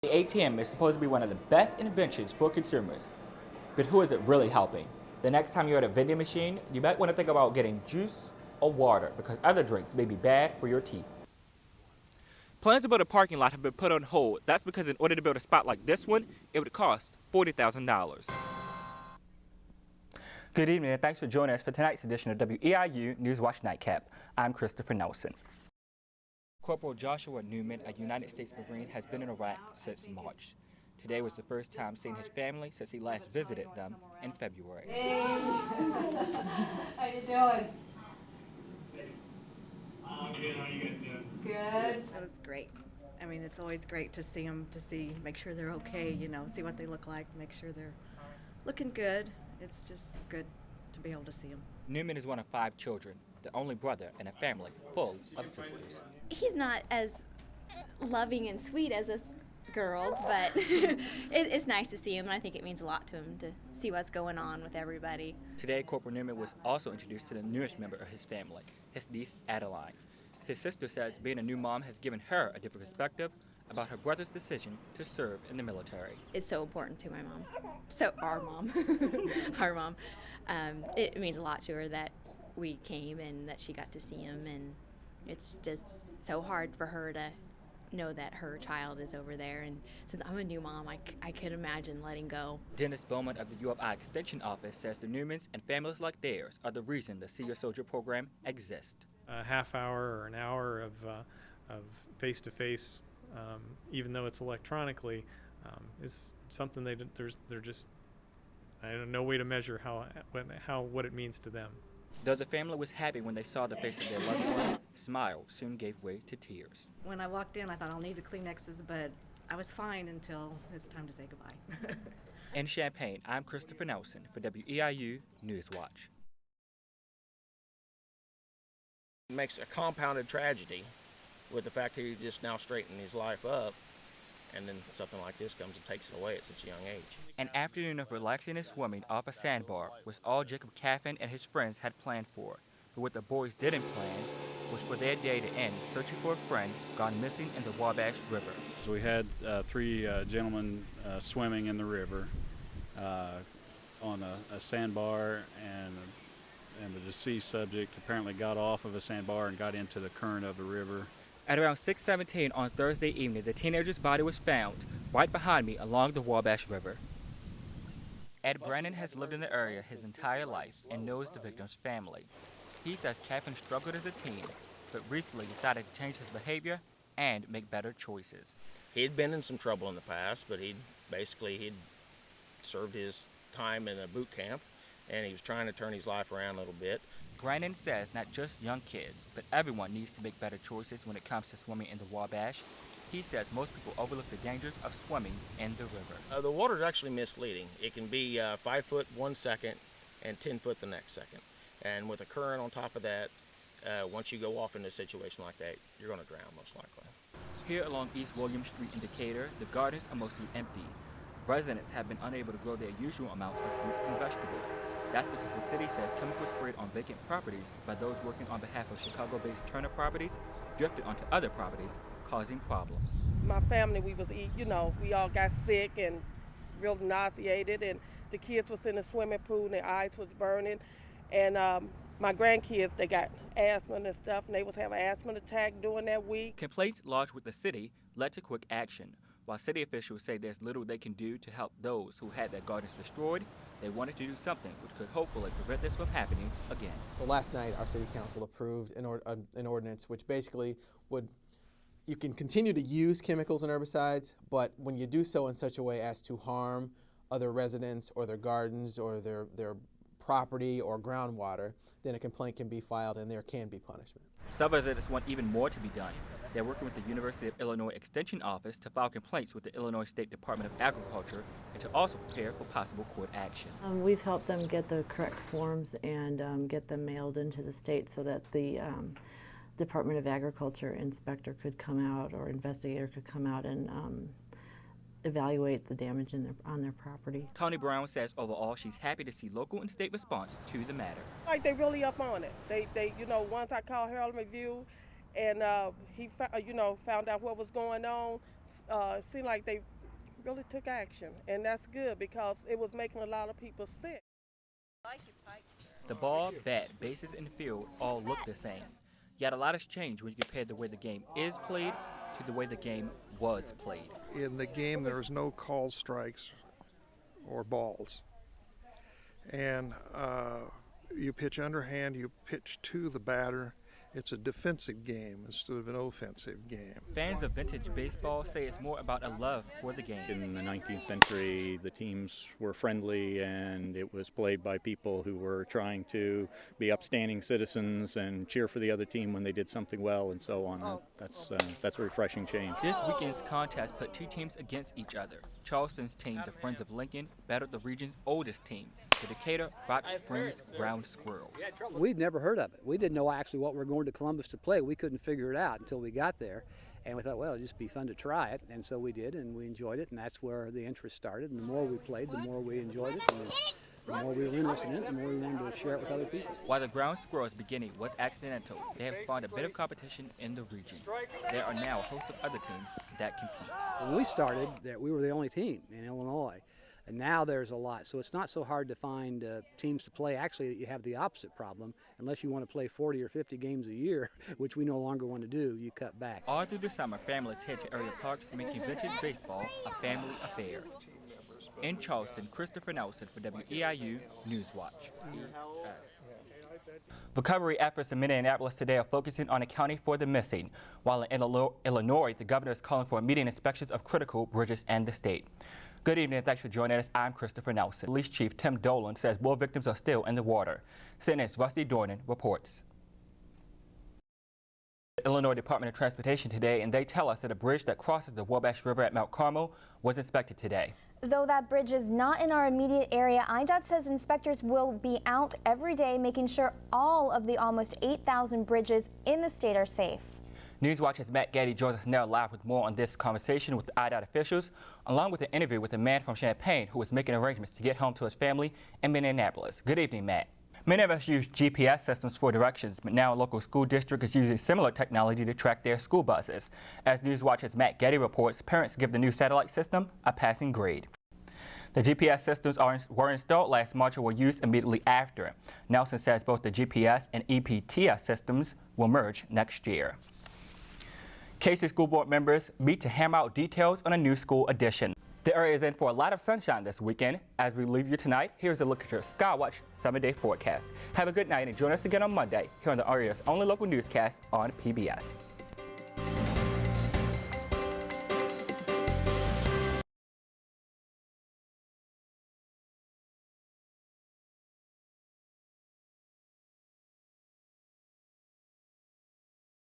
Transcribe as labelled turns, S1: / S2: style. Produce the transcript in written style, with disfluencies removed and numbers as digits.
S1: ATM is supposed to be one of the best inventions for consumers. But who is it really helping? The next time you're at a vending machine, you might want to think about getting juice or water because other drinks may be bad for your teeth. Plans to build a parking lot have been put on hold. That's because in order to build a spot like this one, it would cost $40,000. Good evening and thanks for joining us for tonight's edition of WEIU Newswatch Nightcap. I'm Christopher Nelson. Corporal Joshua Newman, a United States Marine, has been in Iraq since March. Today was the first time seeing his family since he last visited them in February.
S2: Hey, how you doing?
S3: Good. How you guys doing?
S2: Good.
S4: It was great. I mean, it's always great to see them, make sure they're okay, see what they look like, make sure they're looking good. It's just good to be able to see them.
S1: Newman is one of 5 children, the only brother in a family full of sisters.
S5: He's not as loving and sweet as us girls, but it's nice to see him, and I think it means a lot to him to see what's going on with everybody.
S1: Today, Corporal Newman was also introduced to the newest member of his family, his niece Adeline. His sister says being a new mom has given her a different perspective about her brother's decision to serve in the military.
S5: It's so important to my mom. So our mom, our mom. It means a lot to her that we came and that she got to see him, and it's just so hard for her to know that her child is over there, and since I'm a new mom, I could imagine letting go.
S1: Dennis Bowman of the U of I Extension Office says the Newmans and families like theirs are the reason the See Your Soldier program exists.
S6: A half hour or an hour of face-to-face, even though it's electronically, is something they're just, I don't know, no way to measure what it means to them.
S1: Though the family was happy when they saw the face of their loved one, smile soon gave way to tears.
S4: When I walked in, I thought I'll need the Kleenexes, but I was fine until it's time to say goodbye.
S1: In Champaign, I'm Christopher Nelson for WEIU Newswatch.
S7: It makes a compounded tragedy with the fact that he just now straightened his life up, and then something like this comes and takes it away at such a young age.
S1: An afternoon of relaxing and swimming off a sandbar was all Jacob Caffin and his friends had planned for. But what the boys didn't plan was for their day to end searching for a friend gone missing in the Wabash River.
S8: So we had 3 gentlemen swimming in the river on a sandbar, and the deceased subject apparently got off of a sandbar and got into the current of the river.
S1: At around 6:17 on Thursday evening, the teenager's body was found right behind me along the Wabash River. Ed Brennan has lived in the area his entire life and knows the victim's family. He says Caffin struggled as a teen, but recently decided to change his behavior and make better choices.
S7: He'd been in some trouble in the past, but he'd served his time in a boot camp, and he was trying to turn his life around a little bit.
S1: Brennan says not just young kids, but everyone needs to make better choices when it comes to swimming in the Wabash. He says most people overlook the dangers of swimming in the river.
S7: The water is actually misleading. It can be 5 foot 1 second and 10 foot the next second. And with a current on top of that, once you go off into a situation like that, you're going to drown most likely.
S1: Here along East William Street in Decatur, the gardens are mostly empty. Residents have been unable to grow their usual amounts of fruits and vegetables. That's because the city says chemicals sprayed on vacant properties by those working on behalf of Chicago-based Turner Properties drifted onto other properties, causing problems.
S9: My family, we all got sick and real nauseated, and the kids was in the swimming pool and their eyes was burning. And my grandkids, they got asthma and stuff, and they was having an asthma attack during that week.
S1: Complaints lodged with the city led to quick action. While city officials say there's little they can do to help those who had their gardens destroyed, they wanted to do something which could hopefully prevent this from happening again.
S10: Well, last night, our city council approved an ordinance which basically you can continue to use chemicals and herbicides, but when you do so in such a way as to harm other residents or their gardens or their property or groundwater, then a complaint can be filed and there can be punishment.
S1: Some residents want even more to be done. They're working with the University of Illinois Extension Office to file complaints with the Illinois State Department of Agriculture and to also prepare for possible court action.
S11: We've helped them get the correct forms and get them mailed into the state so that the Department of Agriculture inspector could come out or investigator could come out and evaluate the damage on their property.
S1: Tony Brown says overall she's happy to see local and state response to the matter.
S9: Like they really up on it. They once I called Harold McView, and he found out what was going on. Seemed like they really took action, and that's good because it was making a lot of people sick.
S1: The ball, bat, bases, and field all look the same. Yet a lot has changed when you compare the way the game is played to the way the game was played.
S12: In the game, there was no called strikes or balls. And you pitch underhand, you pitch to the batter. It's a defensive game instead of an offensive game.
S1: Fans of vintage baseball say it's more about a love for the game.
S13: In the 19th century, the teams were friendly, and it was played by people who were trying to be upstanding citizens and cheer for the other team when they did something well, and so on. That's a refreshing change.
S1: This weekend's contest put two teams against each other. Charleston's team, the Friends of Lincoln, battled the region's oldest team, the Decatur Rock Springs Ground Squirrels.
S14: We'd never heard of it. We didn't know actually what we were going to Columbus to play. We couldn't figure it out until we got there. And we thought, well, it'd just be fun to try it. And so we did, and we enjoyed it, and that's where the interest started. And the more we played, the more we enjoyed it. And the more we were interested in it, the more we wanted to share it with other people.
S1: While the Ground Squirrels' beginning was accidental, they have spawned a bit of competition in the region. There are now a host of other teams that compete.
S14: When we started, we were the only team in Illinois. And now there's a lot. So it's not so hard to find teams to play. Actually, you have the opposite problem. Unless you want to play 40 or 50 games a year, which we no longer want to do, you cut back.
S1: All through the summer, families head to area parks, making vintage baseball a family affair. In Charleston, Christopher Nelson for WEIU Newswatch. Recovery efforts in Minneapolis today are focusing on accounting for the missing, while in Illinois, the governor is calling for immediate inspections of critical bridges and the state. Good evening and thanks for joining us. I'm Christopher Nelson. Police Chief Tim Dolan says more victims are still in the water. CNN's Rusty Dornan reports. The Illinois Department of Transportation today, and they tell us that a bridge that crosses the Wabash River at Mount Carmel was inspected today.
S15: Though that bridge is not in our immediate area, IDOT says inspectors will be out every day making sure all of the almost 8,000 bridges in the state are safe.
S1: Newswatch's Matt Gaddy joins us now live with more on this conversation with the IDOT officials, along with an interview with a man from Champaign who is making arrangements to get home to his family in Minneapolis. Good evening, Matt. Many of us use GPS systems for directions, but now a local school district is using similar technology to track their school buses. As Newswatch's Matt Gaddy reports, parents give the new satellite system a passing grade. The GPS systems were installed last March and were used immediately after. Nelson says both the GPS and EPTS systems will merge next year. Casey School Board members meet to hammer out details on a new school addition. The area is in for a lot of sunshine this weekend. As we leave you tonight, here's a look at your Skywatch 7-day forecast. Have a good night and join us again on Monday here on the area's only local newscast on PBS.